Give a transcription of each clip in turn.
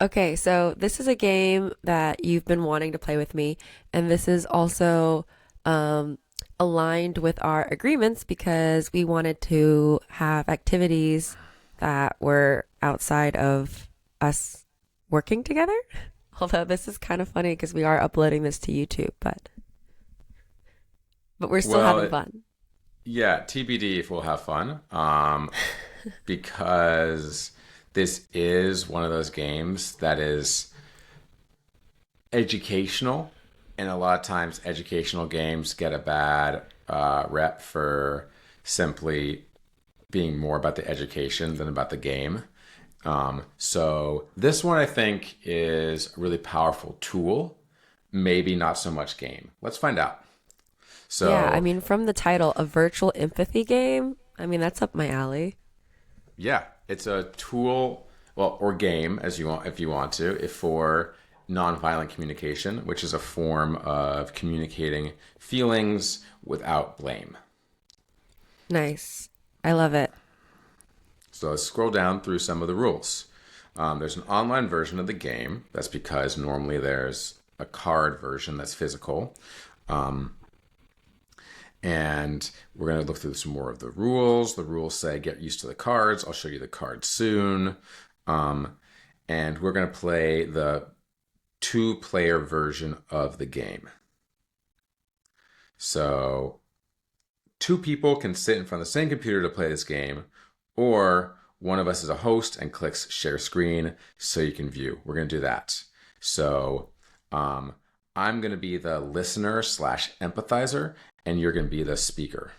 Okay, so this is a game that you've been wanting to play with me, and this is also um, aligned with our agreements because we wanted to have activities that were outside of us working together. Although this is kind of funny because we are uploading this to YouTube, but we're still having Well, fun. yeah, TBD if we'll have fun. Because this is one of those games that is educational, and a lot of times educational games get a bad rep for simply being more about the education than about the game. So this one I think is a really powerful tool, maybe not so much game. Let's find out. Yeah, I So mean, from the title, a virtual empathy game, I mean, that's up my alley. yeah, it's a tool, well, or game as you want, if you want to, if for nonviolent communication, which is a form of communicating feelings without blame. Nice. I love it. So let's scroll down through some of the rules. There's an online version of the game. That's because normally there's a card version that's physical. And we're going to look through some more of the rules. The rules say get used to the cards. I'll show you the cards soon. Um, and we're going to play the two-player version of the game. So two people can sit in front of the same computer to play this game, or one of us is a host and clicks share screen so you can view. We're going to do that. So um, I'm going to be the listener slash empathizer, and you're going to be the speaker.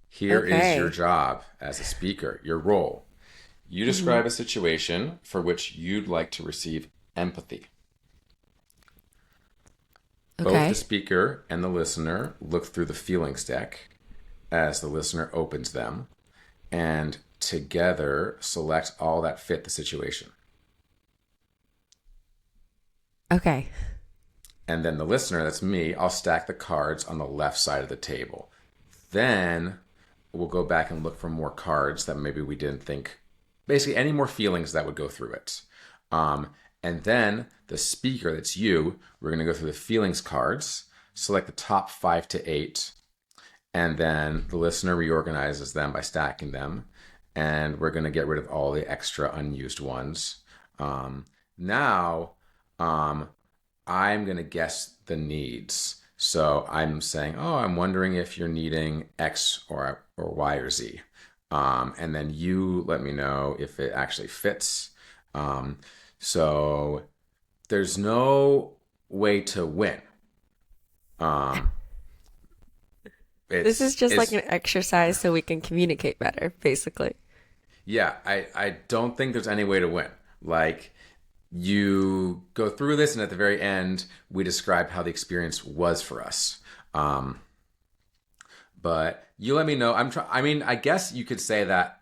Here is your Okay. job as a speaker, your role. You Hmm. describe a situation for which you'd like to receive empathy. Both the Okay. speaker and the listener look through the feelings deck as the listener opens them and together select all that fit the situation. Okay. And then the listener, that's me, I'll stack the cards on the left side of the table. Then we'll go back and look for more cards that maybe we didn't think, basically any more feelings that would go through it. Um, and then the speaker, that's you, we're going to go through the feelings cards, select the top 5 to 8, and then the listener reorganizes them by stacking them. And we're going to get rid of all the extra unused ones. Now, um, I'm going to guess the needs. So I'm saying, oh, I'm wondering if you're needing X or Y or Z. And then you let me know if it actually fits. Um, so there's no way to win. Um, This is just like it's an exercise so we can communicate better, basically. yeah, I don't think there's any way to win. Like you go through this, and at the very end, we describe how the experience was for us. Um, but you let me know. I mean, I guess you could say that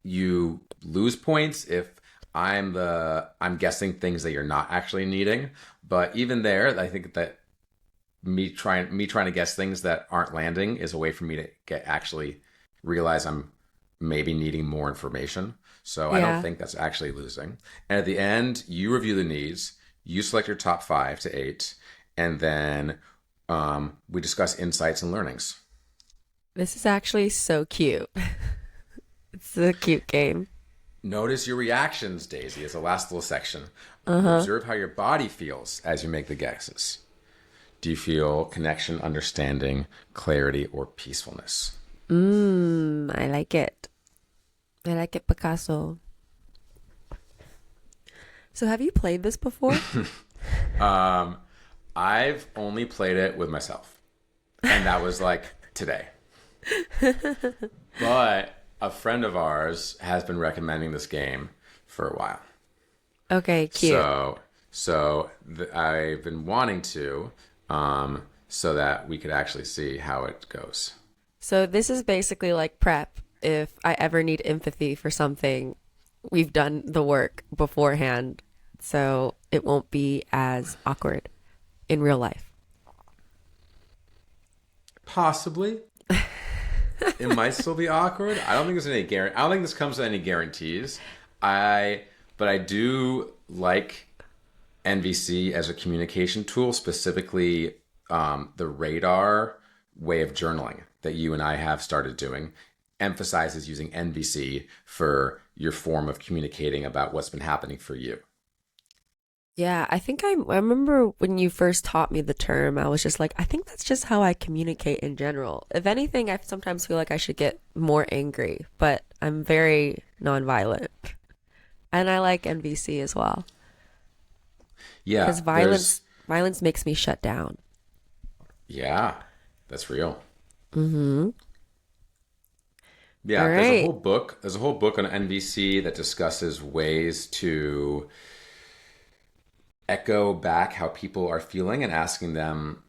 you lose points if I'm guessing things that you're not actually needing. But even there, I think that me trying to guess things that aren't landing is a way for me to get actually realize I'm maybe needing more information. So I don't Yeah. think that's actually losing. And at the end, you review the needs, you select your top 5 to 8, and then we discuss insights and learnings. This is actually so cute. It's a cute game. Notice your reactions, Daisy, as the last little section. Uh-huh. Observe how your body feels as you make the guesses. Do you feel connection, understanding, clarity, or peacefulness? I like it. I like it, Picasso. So have you played this before? Um, I've only played it with myself, and that was like today. But a friend of ours has been recommending this game for a while. Okay, cute. So I've been wanting to, so that we could actually see how it goes. So this is basically like prep. If I ever need empathy for something, we've done the work beforehand, so it won't be as awkward in real life. Possibly, it might still be awkward. I don't think there's any I don't think this comes with any guarantees. I, but I do like NVC as a communication tool, specifically the radar way of journaling that you and I have started doing emphasizes using NVC for your form of communicating about what's been happening for you. Yeah, I remember when you first taught me the term, I was just like, I think that's just how I communicate in general. If anything, I sometimes feel like I should get more angry, but I'm very nonviolent. And I like NVC as well, because Yeah, violence makes me shut down. yeah, that's real. Mm-hmm. All Yeah, right. there's a whole book on NVC that discusses ways to echo back how people are feeling and asking them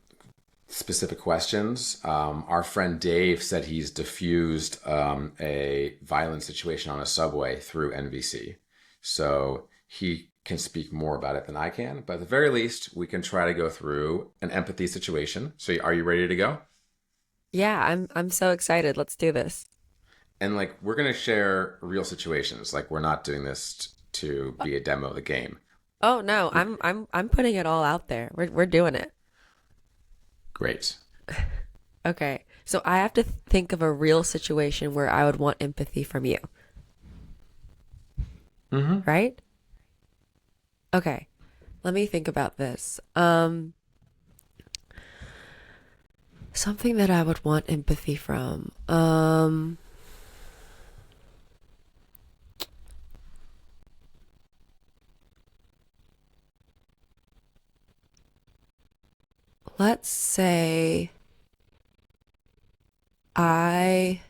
specific questions. Our friend Dave said he's diffused a violent situation on a subway through NVC. So he can speak more about it than I can. But at the very least, we can try to go through an empathy situation. So are you ready to go? Yeah, I'm so excited. Let's do this. And like we're gonna share real situations. Like we're not doing this to be a demo of the game. Oh no, We I'm putting it all out there. We're doing it. great. Okay. So I have to think of a real situation where I would want empathy from you, Mm-hmm. right? Okay. Let me think about this. Something that I would want empathy from. Let's say I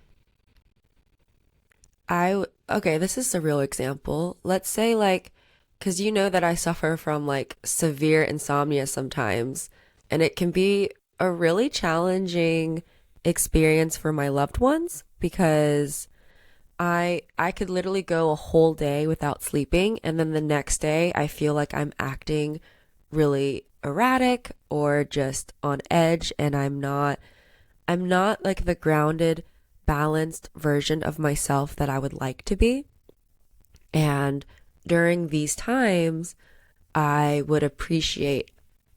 okay, this is a real example. Let's say like, because you know that I suffer from like severe insomnia sometimes, and it can be a really challenging experience for my loved ones because I could literally go a whole day without sleeping, and then the next day I feel like I'm acting really erratic or just on edge, and I'm not like the grounded, balanced version of myself that I would like to be. And during these times, I would appreciate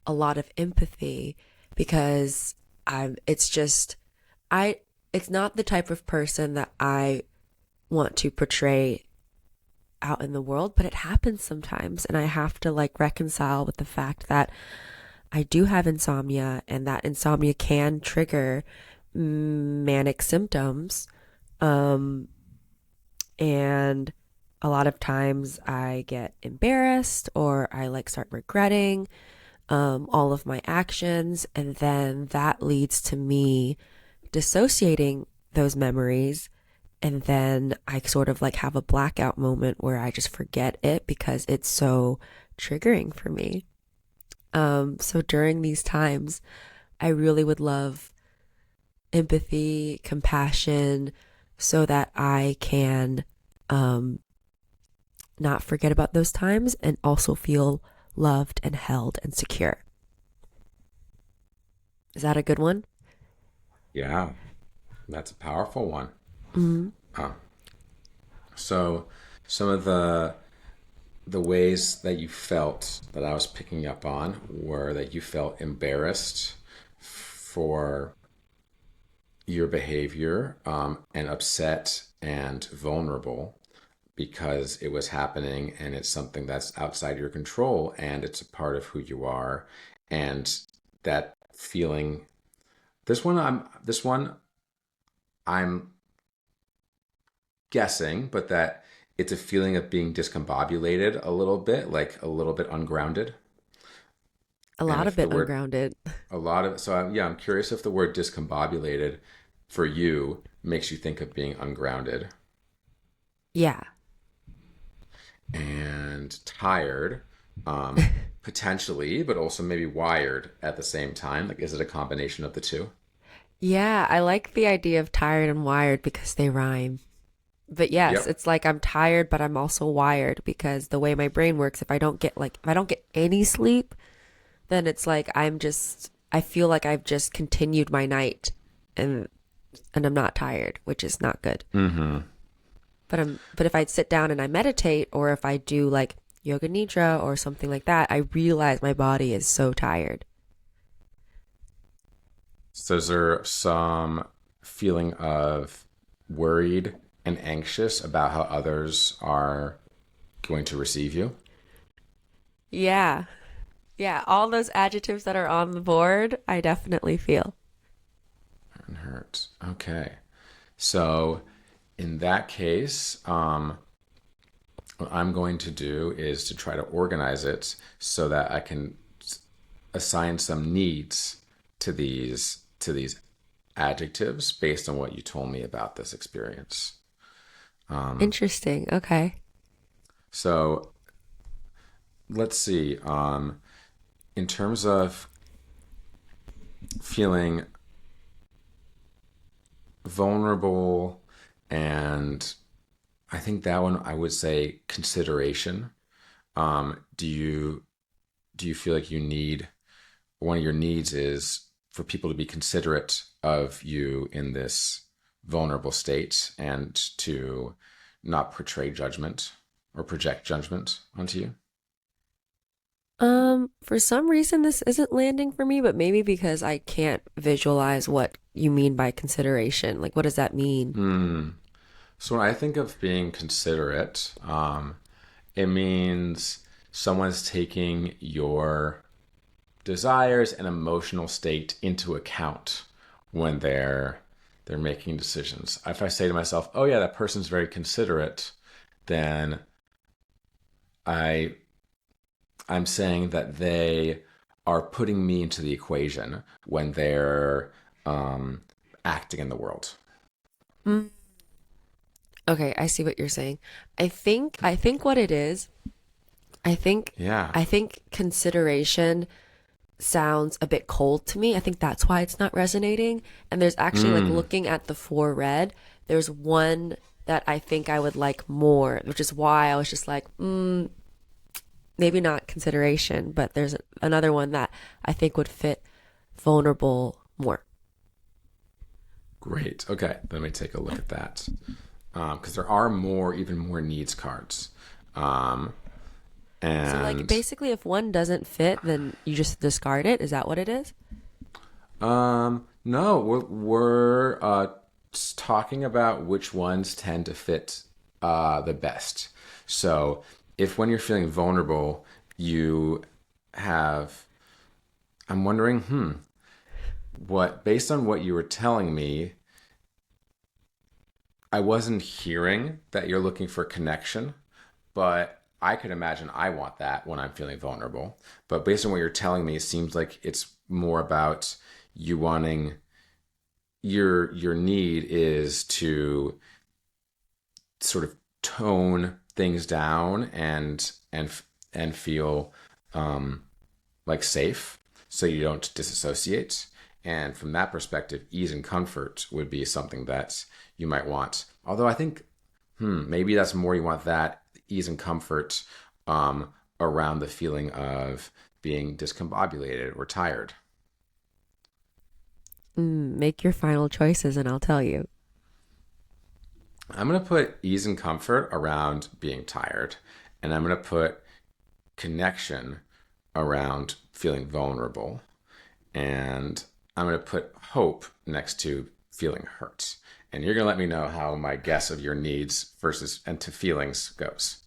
a lot of empathy because it's just, I, it's not the type of person that I want to portray out in the world, but it happens sometimes. And I have to like reconcile with the fact that I do have insomnia and that insomnia can trigger manic symptoms. Um, and a lot of times I get embarrassed or I like start regretting all of my actions. And then that leads to me dissociating those memories. And then I sort of like have a blackout moment where I just forget it because it's so triggering for me. So during these times, I really would love empathy, compassion, so that I can um, not forget about those times and also feel loved and held and secure. Is that a good one? Yeah, that's a powerful one. Mm-hmm. Uh, so some of the ways that you felt that I was picking up on were that you felt embarrassed for your behavior and upset and vulnerable because it was happening and it's something that's outside your control and it's a part of who you are and that feeling this one I'm guessing, but that it's a feeling of being discombobulated a little bit, like a little bit ungrounded. A And lot of if the it word, ungrounded. a lot of, so yeah, I'm curious if the word discombobulated for you makes you think of being ungrounded Yeah. and tired, um, potentially, but also maybe wired at the same time. Like, is it a combination of the two? Yeah, I like the idea of tired and wired because they rhyme. But yes, Yep. it's like I'm tired, but I'm also wired because the way my brain works, if I don't get any sleep, then it's like I feel like I've just continued my night and and I'm not tired, which is not good. Mm-hmm. But if I sit down and I meditate, or if I do like yoga nidra or something like that, I realize my body is so tired. So is there some feeling of worried and anxious about how others are going to receive you? Yeah. Yeah, all those adjectives that are on the board, I definitely feel. And hurt. Okay. So in that case, what I'm going to do is to try to organize it so that I can assign some needs to these adjectives based on what you told me about this experience. Interesting. Okay. So let's see. In terms of feeling vulnerable, and I think that one I would say consideration. Do you feel like you need one of your needs is for people to be considerate of you in this vulnerable state and to not portray judgment or project judgment onto you? For some reason this isn't landing for me, but maybe because I can't visualize what you mean by consideration. Like, what does that mean? So when I think of being considerate, it means someone's taking your desires and emotional state into account when they're making decisions. If I say to myself, "Oh yeah, that person's very considerate," then I I'm saying that they are putting me into the equation when they're um, acting in the world. Mm. Okay, I see what you're saying. I think what it is, I think Yeah. I think consideration sounds a bit cold to me. I think that's why it's not resonating. And there's actually like Mm. looking at the four red, there's one that I think I would like more, which is why I was just like, maybe not consideration, but there's another one that I think would fit vulnerable more. Great. Okay, let me take a look at that because there are even more needs cards, um, So like and basically if one doesn't fit, then you just discard it. Is that what it is? no, we're talking about which ones tend to fit the best. So, if when you're feeling vulnerable, you have, I'm wondering, what based on what you were telling me, I wasn't hearing that you're looking for connection, but I could imagine I want that when I'm feeling vulnerable. But based on what you're telling me, it seems like it's more about you wanting your need is to sort of tone things down and feel like safe so you don't disassociate. And from that perspective, ease and comfort would be something that you might want. Although I think, maybe that's more you want that ease and comfort around the feeling of being discombobulated or tired. Make your final choices and I'll tell you. I'm going to put ease and comfort around being tired, and I'm going to put connection around feeling vulnerable, and I'm going to put hope next to feeling hurt. And you're going to let me know how my guess of your needs versus and to feelings goes.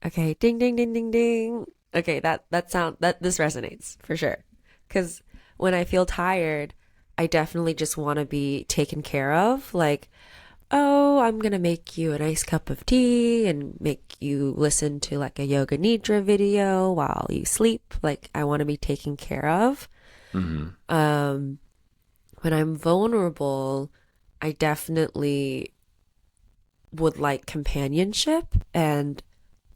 Okay, ding ding ding ding ding. Okay, that this resonates for sure. Cuz when I feel tired, I definitely just want to be taken care of. Like, oh, I'm gonna make you a nice cup of tea and make you listen to like a yoga nidra video while you sleep. Like, I want to be taken care of. Mm-hmm. Um, when I'm vulnerable, I definitely would like companionship and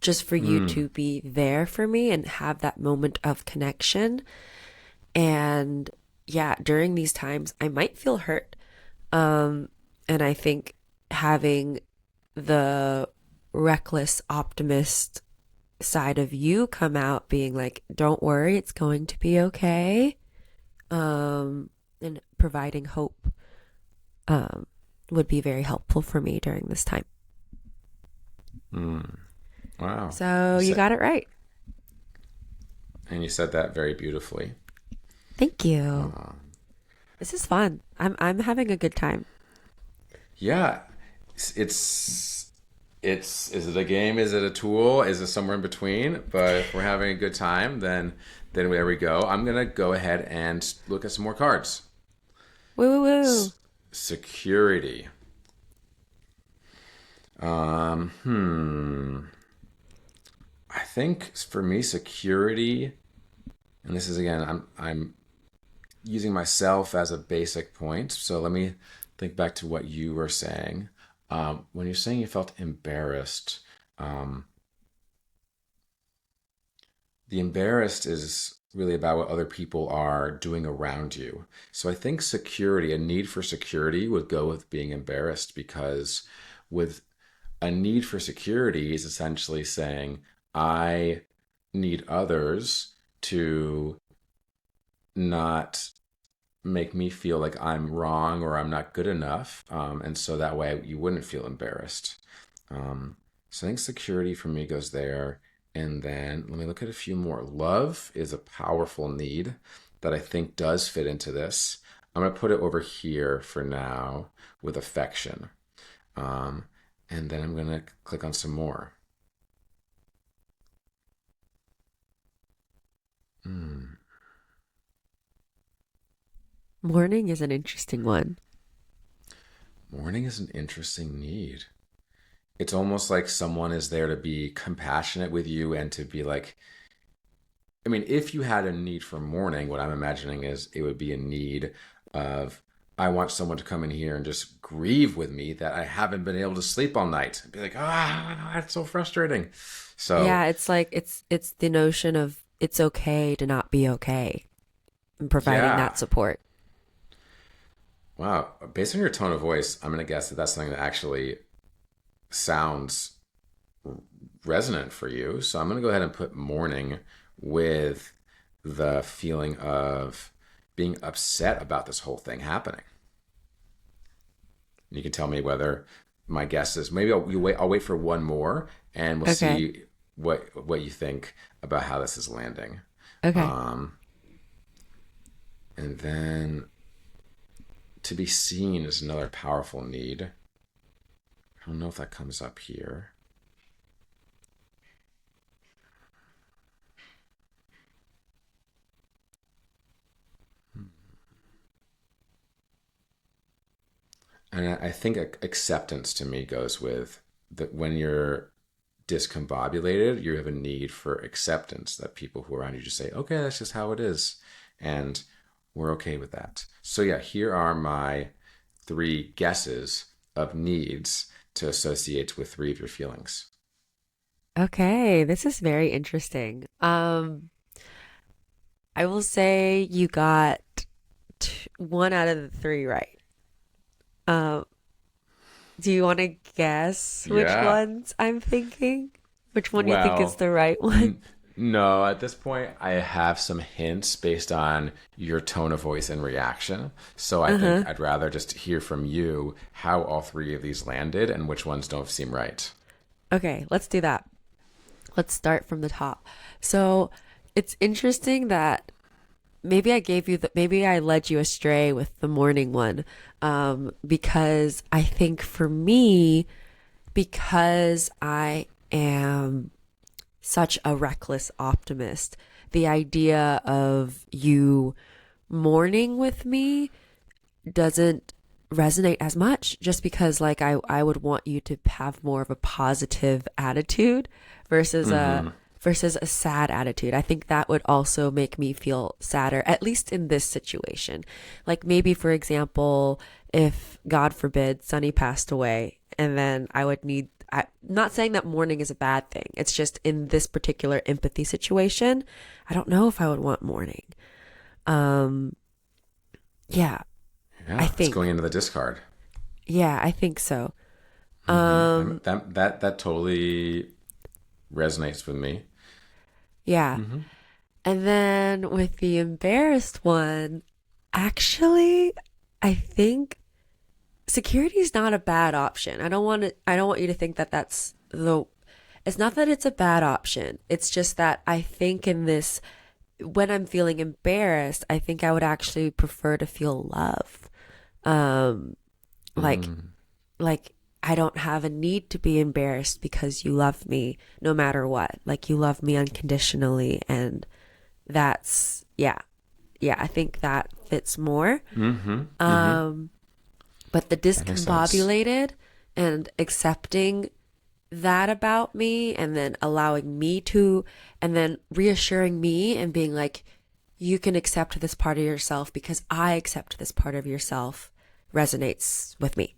just for you Mm. to be there for me and have that moment of connection. And yeah, during these times, I might feel hurt. And I think having the reckless optimist side of you come out being like, don't worry, it's going to be okay. And providing hope, um, would be very helpful for me during this time. Mm. Wow. So You you said, got it right. and you said that very beautifully. Thank you. Uh, This is fun. I'm having a good time. yeah, it's is it a game? Is it a tool? Is it somewhere in between? But if we're having a good time, then there we go. I'm gonna go ahead and look at some more cards. Woo woo woo. S- Security. Hmm. I think for me, security, and this is again, I'm using myself as a basic point. So let me think back to what you were saying. When you're saying you felt embarrassed, um, the embarrassed is really about what other people are doing around you. So I think security, a need for security, would go with being embarrassed because with a need for security is essentially saying, I need others to not make me feel like I'm wrong or I'm not good enough. And so that way you wouldn't feel embarrassed. Um, so I think security for me goes there. And then let me look at a few more. Love is a powerful need that I think does fit into this. I'm going to put it over here for now with affection. Um, and then I'm going to click on some more. Hmm. Mourning is an interesting one. Mourning is an interesting need. It's almost like someone is there to be compassionate with you and to be like, I mean, if you had a need for mourning, what I'm imagining is it would be a need of, I want someone to come in here and just grieve with me that I haven't been able to sleep all night. Be like, it's so frustrating. So, Yeah, it's like it's the notion of it's okay to not be okay and providing yeah. that support. Wow. Based on your tone of voice, I'm going to guess that that's something that actually sounds resonant for you. So I'm going to go ahead and put mourning with the feeling of being upset about this whole thing happening. You can tell me whether my guess is maybe I'll wait for one more and we'll Okay. see what you think about how this is landing. Okay. Um, and then to be seen is another powerful need. I don't know if that comes up here. And I think acceptance to me goes with that when you're discombobulated, you have a need for acceptance that people who are around you just say, okay, that's just how it is. And we're okay with that. So, yeah, here are my three guesses of needs to associate with three of your feelings. Okay, this is very interesting. I will say you got one out of the three right. Um, do you want to guess which Yeah. ones I'm thinking? Which one you think is Well, the right one? n- no, at this point, I have some hints based on your tone of voice and reaction. So I think Uh-huh. I'd rather just hear from you how all three of these landed and which ones don't seem right. Okay, let's do that. Let's start from the top. So it's interesting that maybe I led you astray with the morning one, because I think for me, because I am such a reckless optimist, the idea of you mourning with me doesn't resonate as much just because like I would want you to have more of a positive attitude versus a Mm-hmm. versus a sad attitude. I think that would also make me feel sadder, at least in this situation. Like maybe for example, if God forbid Sunny passed away and then I would need I'm not saying that mourning is a bad thing. It's just in this particular empathy situation, I don't know if I would want mourning. Um yeah, I Yeah, it's going think. into the discard. Yeah, I think so. Mm-hmm. Um, That totally resonates with me. yeah. Mm-hmm. And then with the embarrassed one, actually, I think security is not a bad option. I don't want you to think that that's the it's not that it's a bad option. It's just that I think in this, when I'm feeling embarrassed, I think I would actually prefer to feel love. Um, like, Mm. like I don't have a need to be embarrassed because you love me no matter what. Like you love me unconditionally, and that's yeah, I think that fits more. Mm-hmm. Mm-hmm. Um, but the That makes sense. discombobulated and accepting that about me and then allowing me to, and then reassuring me and being like, you can accept this part of yourself because I accept this part of yourself resonates with me.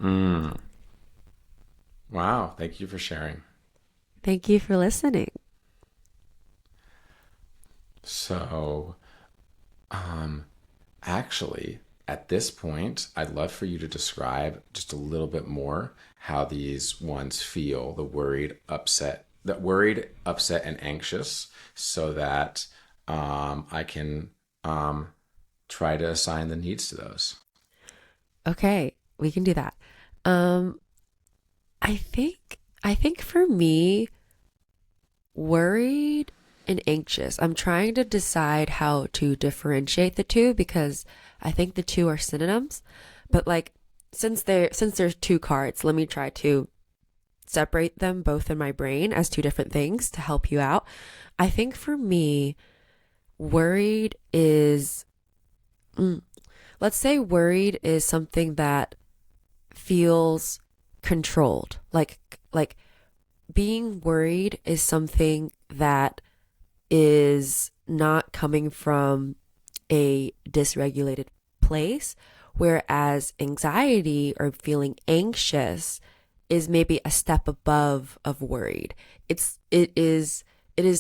Mm. Wow. Thank you for sharing. Thank you for listening. So, um, actually, at this point, I'd love for you to describe just a little bit more how these ones feel, the worried, upset, and anxious, so that I can um, try to assign the needs to those. Okay, we can do that. Um, I think for me, worried and anxious. I'm trying to decide how to differentiate the two because I think the two are synonyms. But like since there's two cards, let me try to separate them both in my brain as two different things to help you out. I think for me, worried is mm, let's say worried is something that feels controlled. Like being worried is something that is not coming from a dysregulated place, whereas anxiety or feeling anxious is maybe a step above of worried. It is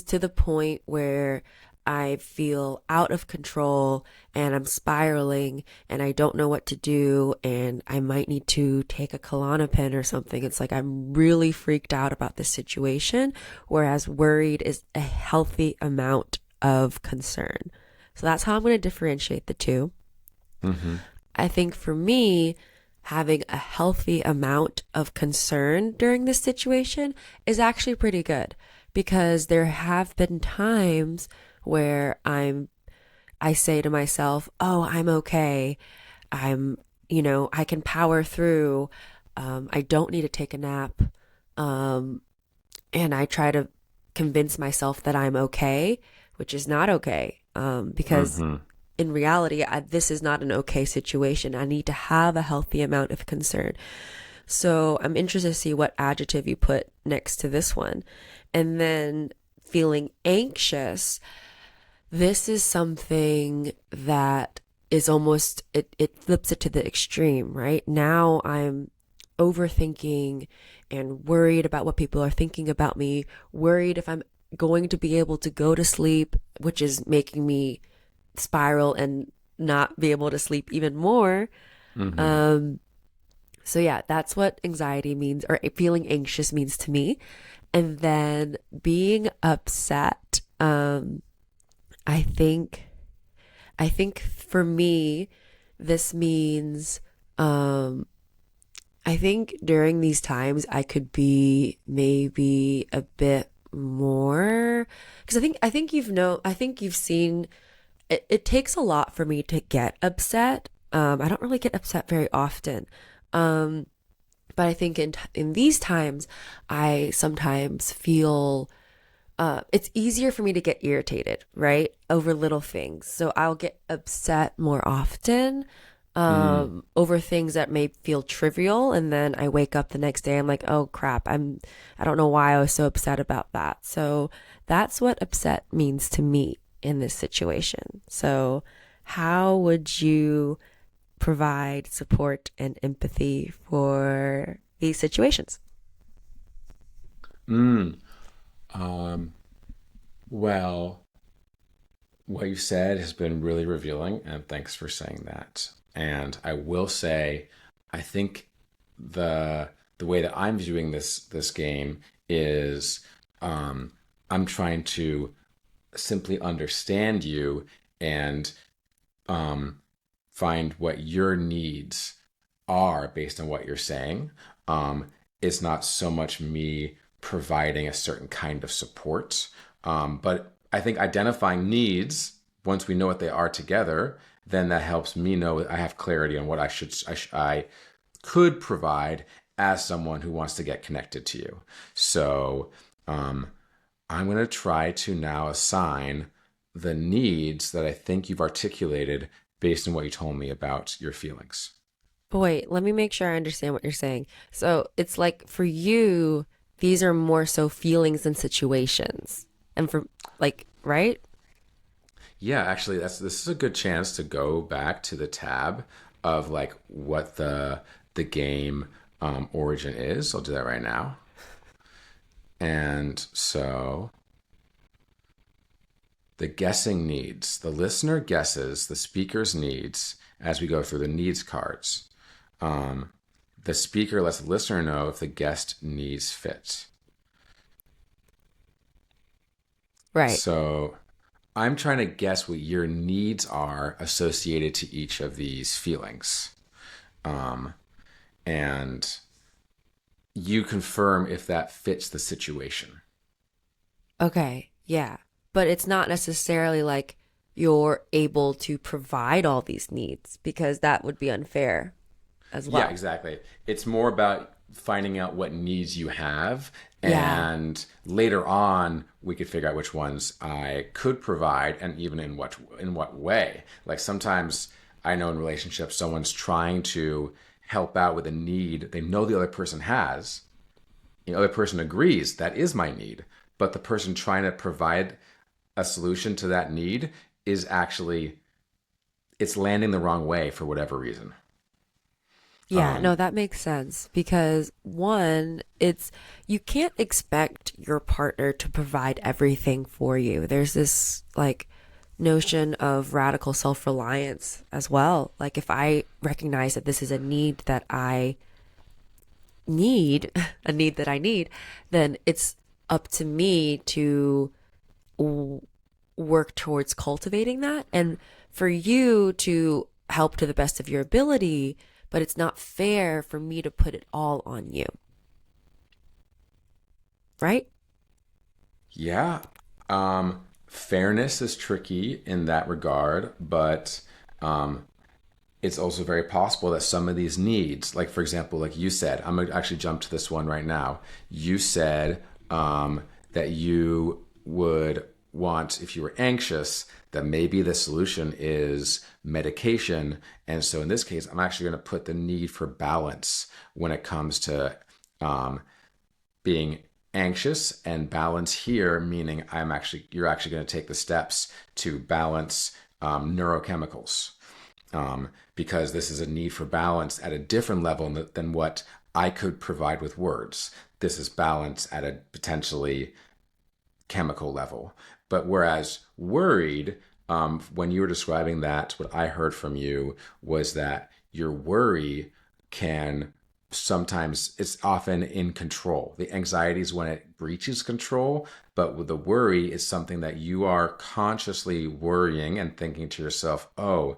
to the point where I feel out of control and I'm spiraling and I don't know what to do and I might need to take a Klonopin or something. It's like I'm really freaked out about this situation, whereas worried is a healthy amount of concern. So that's how I'm going to differentiate the two. Mm-hmm. I think for me, having a healthy amount of concern during this situation is actually pretty good because there have been times where I say to myself, "Oh, I'm okay. I can power through. I don't need to take a nap." Um, and I try to convince myself that I'm okay, which is not okay. Because Mm-hmm. in reality, this is not an okay situation. I need to have a healthy amount of concern. So I'm interested to see what adjective you put next to this one. And then feeling anxious, this is something that is almost, it flips it to the extreme, right? Now I'm overthinking and worried about what people are thinking about me, worried if I'm going to be able to go to sleep, which is making me spiral and not be able to sleep even more. Mm-hmm. Um, so yeah, that's what anxiety means or feeling anxious means to me. And then being upset, I think I think for me this means um I think during these times I could be maybe a bit more because I think you've seen it takes a lot for me to get upset. I don't really get upset very often. Um, but I think in these times, I sometimes feel it's easier for me to get irritated, right, over little things. So I'll get upset more often Mm. over things that may feel trivial, and then I wake up the next day, I'm like, oh crap, I don't know why I was so upset about that. So that's what upset means to me in this situation. So how would you provide support and empathy for these situations? Mm. Um, well, what you said has been really revealing, and thanks for saying that. And I will say, I think the way that I'm viewing this game is um, I'm trying to simply understand you and um, find what your needs are based on what you're saying. Um, it's not so much me providing a certain kind of support. But I think identifying needs, once we know what they are together, then that helps me know I have clarity on what I could provide as someone who wants to get connected to you. So um, I'm going to try to now assign the needs that I think you've articulated based on what you told me about your feelings. But wait, let me make sure I understand what you're saying. So it's like for you, these are more so feelings and situations. And for like, right? Yeah, actually, this is a good chance to go back to the tab of like what the game origin is. I'll do that right now. And so the guessing needs, the listener guesses the speaker's needs as we go through the needs cards. Um, the speaker lets the listener know if the guest needs fit. Right. So I'm trying to guess what your needs are associated to each of these feelings. Um, and you confirm if that fits the situation. Okay. Yeah. But it's not necessarily like you're able to provide all these needs because that would be unfair as Yeah, well. exactly. It's more about finding out what needs you have. Yeah. And later on, we could figure out which ones I could provide and even in what way. Like sometimes I know in relationships, someone's trying to help out with a need they know the other person has. The other person agrees that is my need, but the person trying to provide a solution to that need is actually it's landing the wrong way for whatever reason. Yeah, no, that makes sense because one, it's you can't expect your partner to provide everything for you. There's this like notion of radical self-reliance as well. Like if I recognize that this is a need that I need, a need that I need, then it's up to me to w- work towards cultivating that and for you to help to the best of your ability, but it's not fair for me to put it all on you, right? Yeah. Fairness is tricky in that regard, but um, it's also very possible that some of these needs, like for example, like you said, I'm gonna actually jump to this one right now. You said that you would want, if you were anxious, that maybe the solution is medication. And so in this case, I'm actually going to put the need for balance when it comes to um, being anxious and balance here, meaning you're actually going to take the steps to balance neurochemicals because this is a need for balance at a different level than what I could provide with words. This is balance at a potentially chemical level. But whereas worried, when you were describing that, what I heard from you was that your worry can sometimes, it's often in control. The anxiety is when it breaches control, but with the worry is something that you are consciously worrying and thinking to yourself, oh,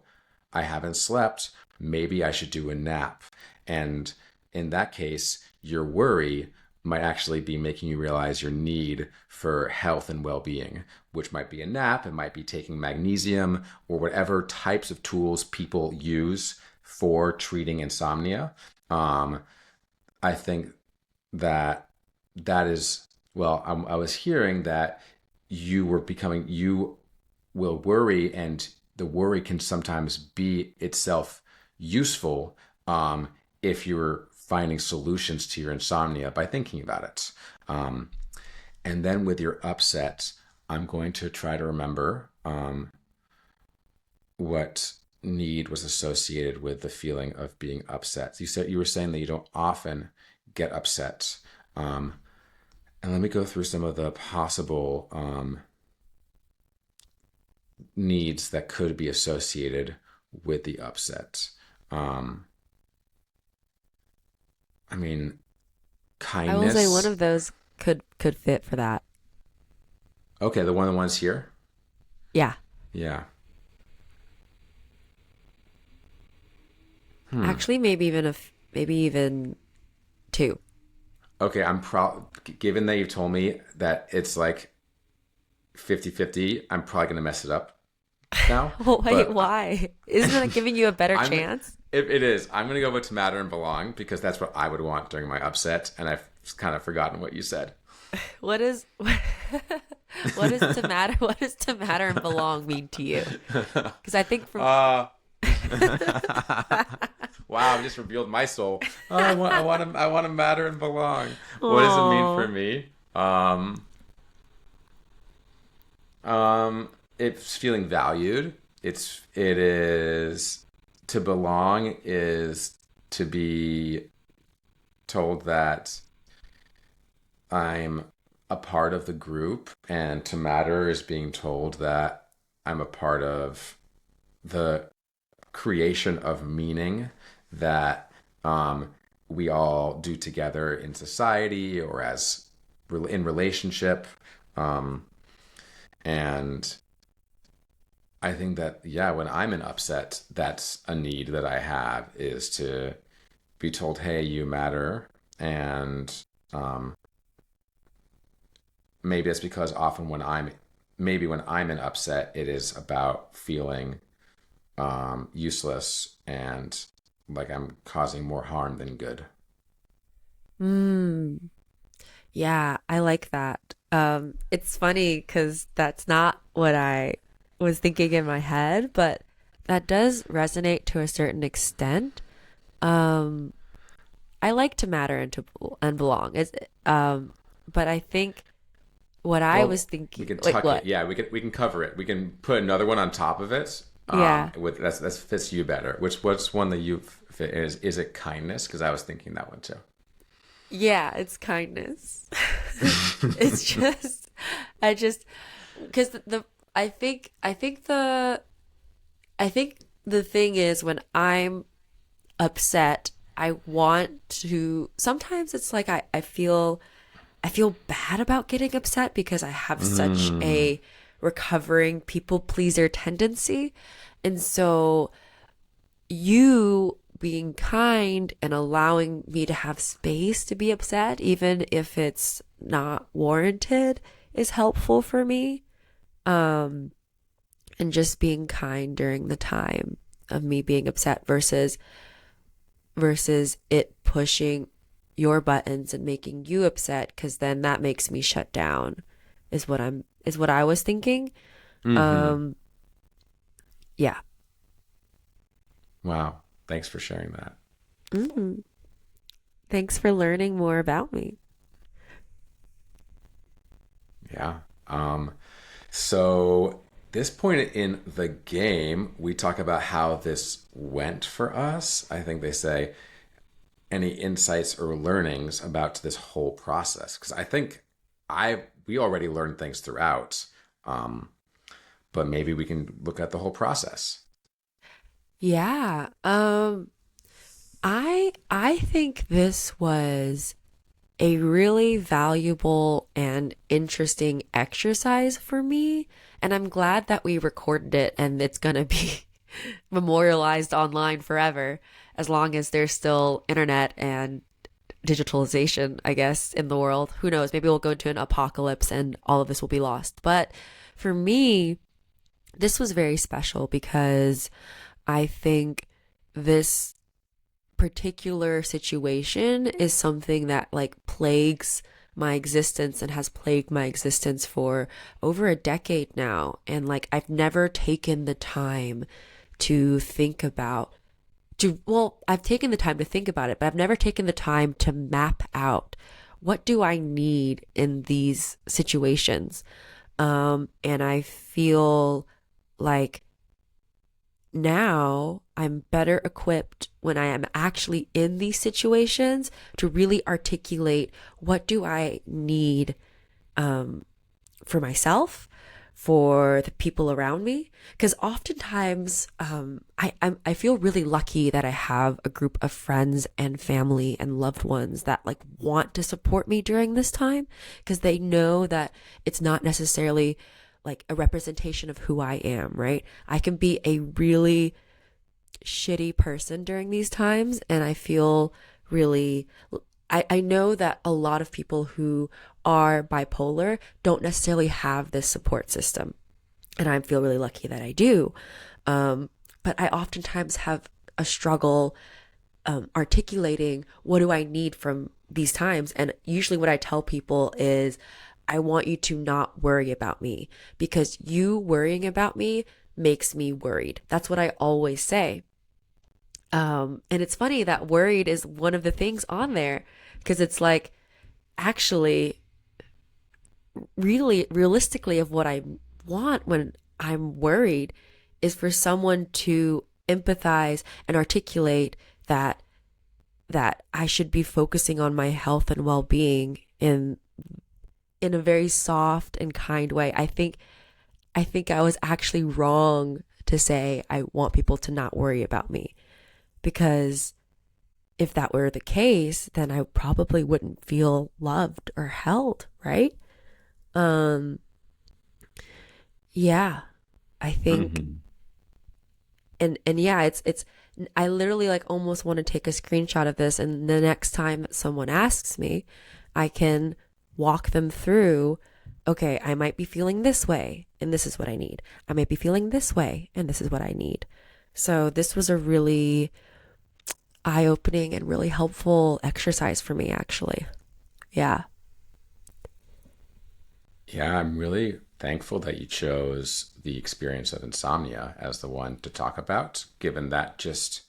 I haven't slept. Maybe I should do a nap. And in that case, your worry might actually be making you realize your need for health and well being, which might be a nap, it might be taking magnesium or whatever types of tools people use for treating insomnia. Um, I think that that is, well, I was hearing that you will worry, and the worry can sometimes be itself useful if you're finding solutions to your insomnia by thinking about it. Um, and then with your upset, I'm going to try to remember what need was associated with the feeling of being upset. You were saying that you don't often get upset. Um, and let me go through some of the possible needs that could be associated with the upset. Um, I mean, I will say one kindness. of those could fit for that. Okay, the ones here. Yeah. Yeah. Hmm. Actually, maybe even two. Okay, given that you've told me that it's like 50-50, I'm probably going to mess it up now. Wait, But why? Isn't that giving you a better I'm chance? if it is, I'm going to go with to matter and belong because that's what I would want during my upset, and I've kind of forgotten what you said. What is what is to matter? What does to matter and belong mean to you? Because I think from uh Wow, I just revealed my soul. Oh, I want to matter and belong. What does it mean for oh, me? It's feeling valued. It is to belong is to be told that I'm a part of the group, and to matter is being told that I'm a part of the creation of meaning that we all do together in society or as in relationship. Um, and I think that, yeah, when I'm in upset, that's a need that I have is to be told, hey, you matter. And um, maybe it's because often maybe when I'm in upset, it is about feeling useless and like I'm causing more harm than good. mm, yeah, I like that. It's funny because that's not what I was thinking in my head, but that does resonate to a certain extent. Um, I like to matter and and belong. But I think what I was Well, we thinking, can like tuck it. what? Yeah, we can cover it. We can put another one on top of it. Yeah. With that's fits you better. What's one that you fit is it kindness? Because I was thinking that one too. Yeah, it's kindness. It's just, I just, because I think the thing is when I'm upset, I want to, sometimes it's like I feel bad about getting upset because I have such Mm. a recovering people pleaser tendency. And so you being kind and allowing me to have space to be upset, even if it's not warranted, is helpful for me. Um, and just being kind during the time of me being upset versus it pushing your buttons and making you upset because then that makes me shut down is what I was thinking. Hmm. Um, yeah. Wow. Thanks for sharing that. Mm. Thanks for learning more about me. Yeah. So this point in the game, we talk about how this went for us. I think they say any insights or learnings about this whole process because I think I we already learned things throughout, um, but maybe we can look at the whole process. Yeah. I think this was a really valuable and interesting exercise for me, and I'm glad that we recorded it and it's gonna be memorialized online forever as long as there's still internet and digitalization, I guess, in the world. Who knows? Maybe we'll go into an apocalypse and all of this will be lost. But for me, this was very special because I think this particular situation is something that like plagues my existence and has plagued my existence for over a decade now. And like, I've never taken the time to think about well, I've taken the time to think about it, but I've never taken the time to map out what do I need in these situations. And I feel like now I'm better equipped when I am actually in these situations to really articulate what do I need um, for myself, for the people around me. Because oftentimes, I feel really lucky that I have a group of friends and family and loved ones that like want to support me during this time because they know that it's not necessarily like a representation of who I am, right? I can be a really shitty person during these times and I feel really I know that a lot of people who are bipolar don't necessarily have this support system. And I feel really lucky that I do. But I oftentimes have a struggle articulating what do I need from these times. And usually what I tell people is, I want you to not worry about me because you worrying about me makes me worried. That's what I always say. And it's funny that worried is one of the things on there because it's like, actually, really realistically, of what I want when I'm worried is for someone to empathize and articulate that I should be focusing on my health and well-being in a very soft and kind way. I think I was actually wrong to say I want people to not worry about me, because if that were the case, then I probably wouldn't feel loved or held, right? Um yeah, I think, Hmm. and yeah, it's I literally like almost want to take a screenshot of this, and the next time that someone asks me, I can walk them through, okay, I might be feeling this way and this is what I need. I might be feeling this way and this is what I need. So this was a really eye-opening and really helpful exercise for me, actually. Yeah. Yeah, I'm really thankful that you chose the experience of insomnia as the one to talk about, given that just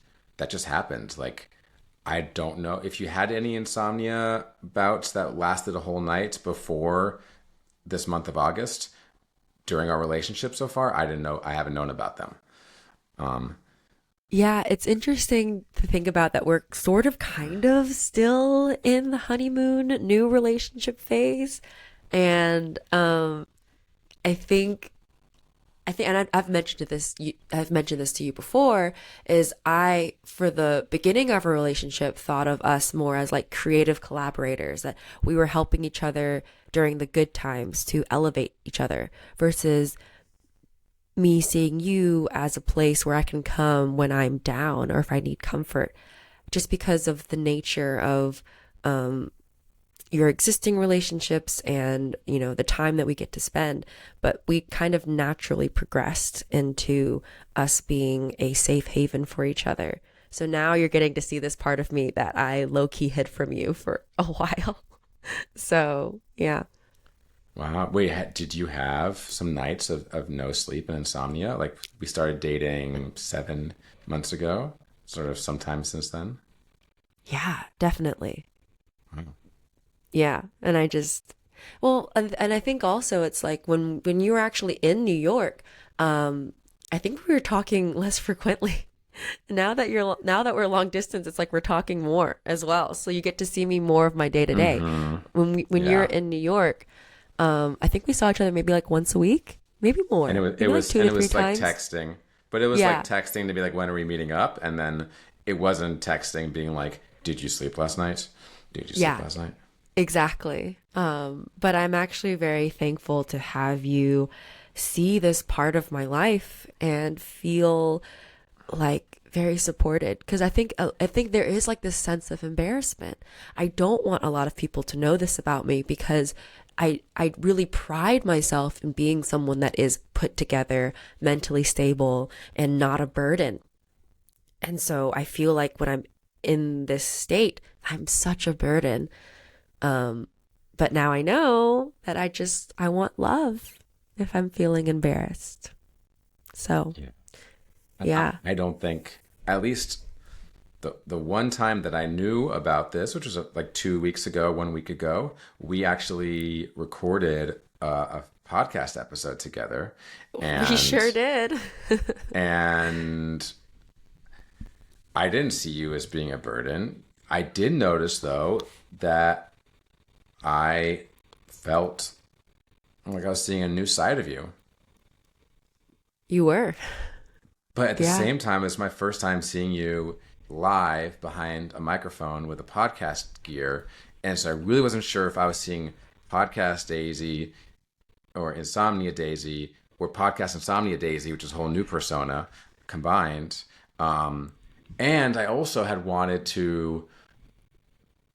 happened. Like, I don't know if you had any insomnia bouts that lasted a whole night before this month of August during our relationship so far. I didn't know. I haven't known about them. Um, Yeah, it's interesting to think about that we're sort of kind of still in the honeymoon new relationship phase. And I think and I've mentioned this. I've mentioned this to you before. Is I, for the beginning of a relationship, thought of us more as like creative collaborators, that we were helping each other during the good times to elevate each other, versus me seeing you as a place where I can come when I'm down or if I need comfort, just because of the nature of um, your existing relationships and the time that we get to spend. But we kind of naturally progressed into us being a safe haven for each other. So now you're getting to see this part of me that I low-key hid from you for a while. So yeah. wow. Wait, did you have some nights of no sleep and insomnia? Like, we started dating 7 months ago, sort of sometime since then. Yeah, definitely. Wow. Yeah, and I just, well, and I think also it's like when you were actually in New York, um, I think we were talking less frequently. Now that we're long distance, it's like we're talking more as well. So you get to see me more of my day to day. Mm-hmm. When you're Yeah. in New York, I think we saw each other maybe like once a week, maybe And it more, was it maybe like was two and to it three was like times. texting, but it was like Yeah, texting to be like, when are we meeting up? And then it wasn't texting being like, did you sleep last night? Did you sleep yeah, last night? exactly. But I'm actually very thankful to have you see this part of my life and feel like very supported, because I think there is like this sense of embarrassment. I don't want a lot of people to know this about me because I really pride myself in being someone that is put together, mentally stable, and not a burden. And so I feel like when I'm in this state, I'm such a burden. Um, but now I know that I want love if I'm feeling embarrassed. So, Yeah. And I, yeah. I don't think, at least the one time that I knew about this, which was like 2 weeks ago, 1 week ago, we actually recorded a podcast episode together, We sure and did. and I didn't see you as being a burden. I did notice though that I felt like I was seeing a new side of you. You were. But at the Yeah. same time, it's my first time seeing you live behind a microphone with a podcast gear. And so I really wasn't sure if I was seeing podcast Daisy or Insomnia Daisy or podcast Insomnia Daisy, which is a whole new persona combined. And I also had wanted to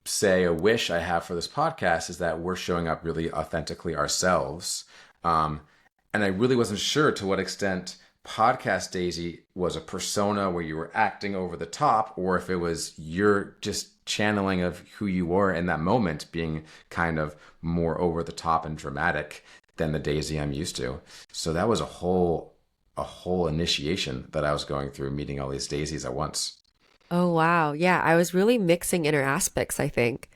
say a wish I have for this podcast is that we're showing up really authentically ourselves. Um, and I really wasn't sure to what extent Podcast Daisy was a persona where you were acting over the top, or if it was your just channeling of who you were in that moment being kind of more over the top and dramatic than the Daisy I'm used to. So that was a whole initiation that I was going through, meeting all these daisies at once. Oh, wow. Yeah, I was really mixing inner aspects, I think.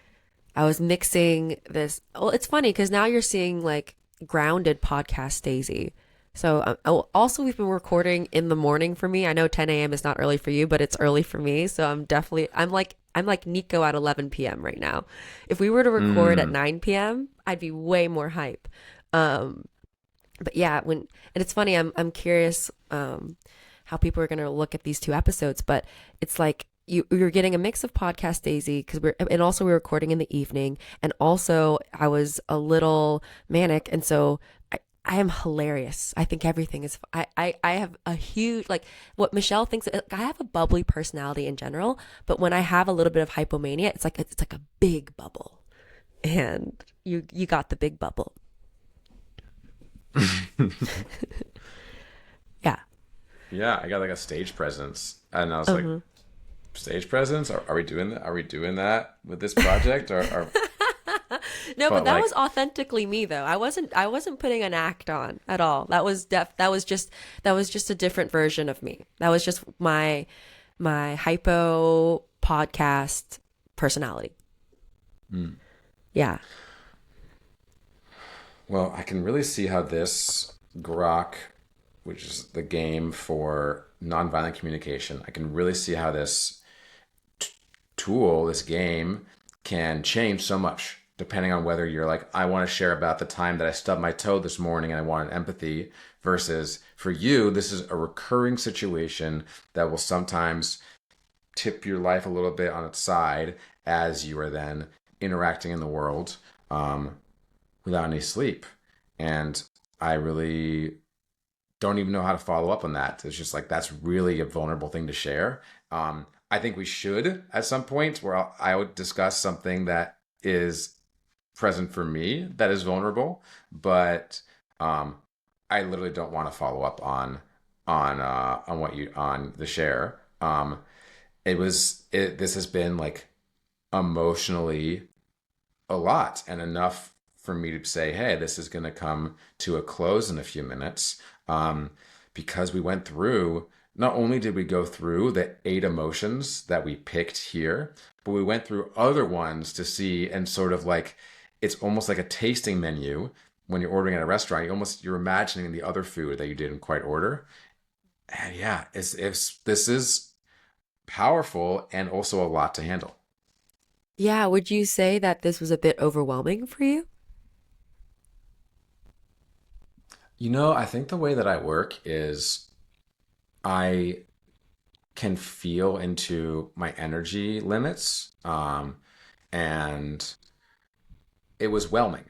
I was mixing this. Well, it's funny because now you're seeing like grounded podcast Daisy. So oh, also we've been recording in the morning for me. I know 10 a.m. is not early for you, but it's early for me. So I'm like Nico at 11 p.m. right now. If we were to record at Mm. 9 p.m., I'd be way more hype. Um, but yeah, and it's funny. I'm curious how people are gonna look at these two episodes, but it's like you're getting a mix of podcast Daisy because and also we're recording in the evening, and also I was a little manic, and so I am hilarious. I think everything is. I have a huge like what Michelle thinks. I have a bubbly personality in general, but when I have a little bit of hypomania, it's like a big bubble, and you got the big bubble. Yeah. Yeah, I got like a stage presence, and I was like, Uh-huh. stage presence? Are we doing that? Are we doing that with this project? Or No, but but that was like, authentically me though. I wasn't putting an act on at all. That was just a different version of me. That was just my hypo podcast personality. hmm. Yeah. Well, I can really see how this grok, which is the game for nonviolent communication, I can really see how this tool, this game, can change so much depending on whether you're like, I want to share about the time that I stubbed my toe this morning and I wanted empathy, versus for you, this is a recurring situation that will sometimes tip your life a little bit on its side as you are then interacting in the world um, without any sleep. And I really don't even know how to follow up on that. It's just like that's really a vulnerable thing to share. I think we should at some point where I would discuss something that is present for me that is vulnerable, but um, I literally don't want to follow up on what you on the share. This has been like emotionally a lot and enough for me to say, hey, this is going to come to a close in a few minutes. Um, because we went through, not only did we go through the 8 emotions that we picked here, but we went through other ones to see and sort of like, it's almost like a tasting menu when you're ordering at a restaurant. You're imagining the other food that you didn't quite order. And yeah, it's this is powerful and also a lot to handle. Yeah, would you say that this was a bit overwhelming for you? I think the way that I work is I can feel into my energy limits. And it was whelming.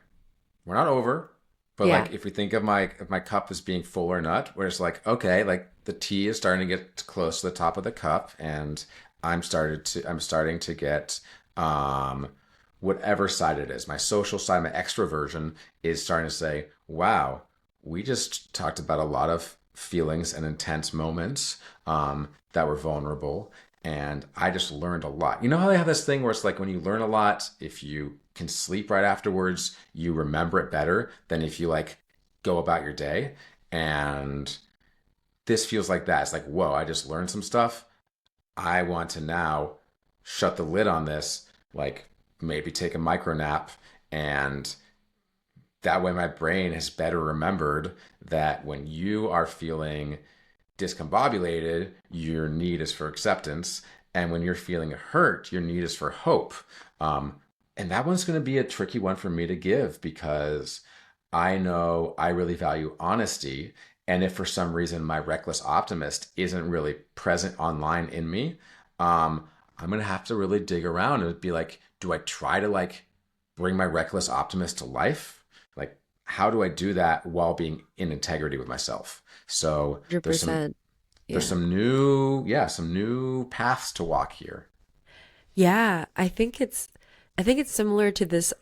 We're not over, but Yeah. like if we think of my cup as being full or not, where it's like, okay, like the tea is starting to get close to the top of the cup, and I'm starting to get um whatever side it is. My social side, my extroversion is starting to say, wow, we just talked about a lot of feelings and intense moments that were vulnerable. And I just learned a lot. You know how they have this thing where it's like when you learn a lot, if you can sleep right afterwards, you remember it better than if you like go about your day. And this feels like that. It's like, whoa, I just learned some stuff. I want to now shut the lid on this, like maybe take a micro nap, and that way my brain has better remembered that when you are feeling discombobulated, your need is for acceptance. And when you're feeling hurt, your need is for hope. Um, and that one's going to be a tricky one for me to give because I know I really value honesty. And if for some reason my reckless optimist isn't really present online in me, I'm going to have to really dig around and be like, do I try to like bring my reckless optimist to life? Like, how do I do that while being in integrity with myself? So there's some 100%. there's Yeah. some new paths to walk here. Yeah, I think it's I think it's similar to this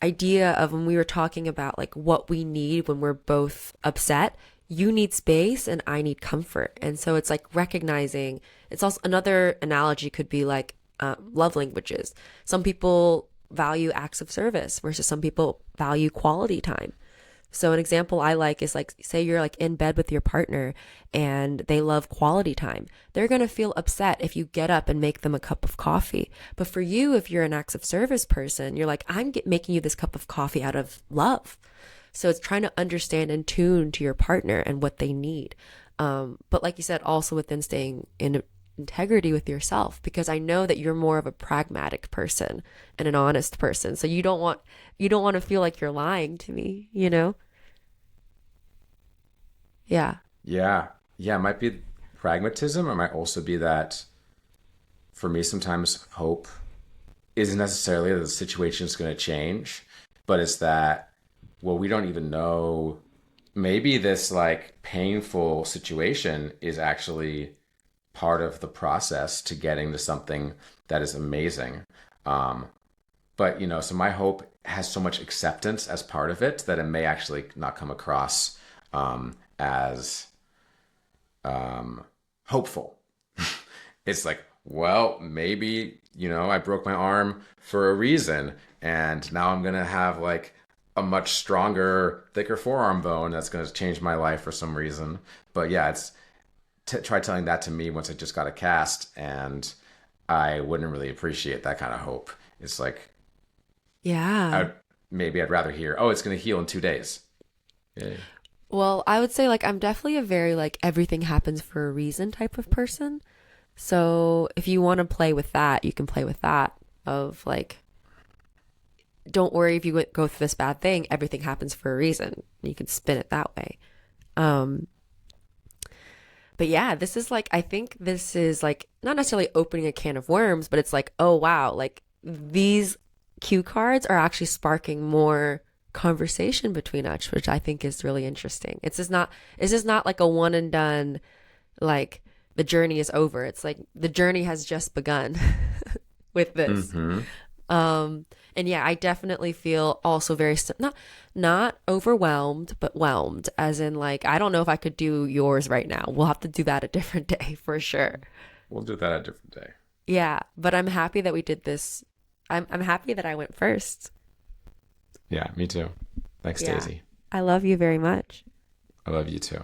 idea of when we were talking about like what we need when we're both upset. You need space and I need comfort. And so it's like recognizing, it's also another analogy could be like love languages. Some people value acts of service versus some people value quality time. So an example I like is like say you're like in bed with your partner and they love quality time. They're going to feel upset if you get up and make them a cup of coffee. But for you, if you're an acts of service person, you're like making you this cup of coffee out of love. So it's trying to understand and tune to your partner and what they need. But like you said, also within staying in integrity with yourself, because I know that you're more of a pragmatic person and an honest person. So you don't want to feel like you're lying to me, you know? Yeah. Yeah. Yeah, it might be pragmatism. It might also be that for me, sometimes hope isn't necessarily that the situation is going to change, but it's that, well, we don't even know. Maybe this like painful situation is actually part of the process to getting to something that is amazing. Um, but, so my hope has so much acceptance as part of it that it may actually not come across as hopeful. It's like, well, maybe, I broke my arm for a reason, and now I'm going to have like a much stronger, thicker forearm bone that's going to change my life for some reason. But yeah, it's try telling that to me once I just got a cast, and I wouldn't really appreciate that kind of hope. It's like, Yeah. maybe I'd rather hear, oh, it's going to heal in 2 days. Yeah. Well, I would say like I'm definitely a very like everything happens for a reason type of person. So if you want to play with that, you can play with that of like, don't worry if you go through this bad thing, everything happens for a reason. You can spin it that way. Um, but yeah, this is like, I think this is like not necessarily opening a can of worms, but it's like, oh wow, like these cue cards are actually sparking more conversation between us, which I think is really interesting. It's just not like a one and done, like the journey is over. It's like the journey has just begun with this. Mm-hmm. And yeah, I definitely feel also very not overwhelmed, but whelmed, as in like I don't know if I could do yours right now. We'll have to do that a different day for sure. We'll do that a different day. Yeah, but I'm happy that we did this. I'm happy that I went first. Yeah, me too. Thanks, Yeah. Daisy. I love you very much. I love you too.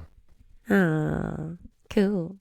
Ah, cool.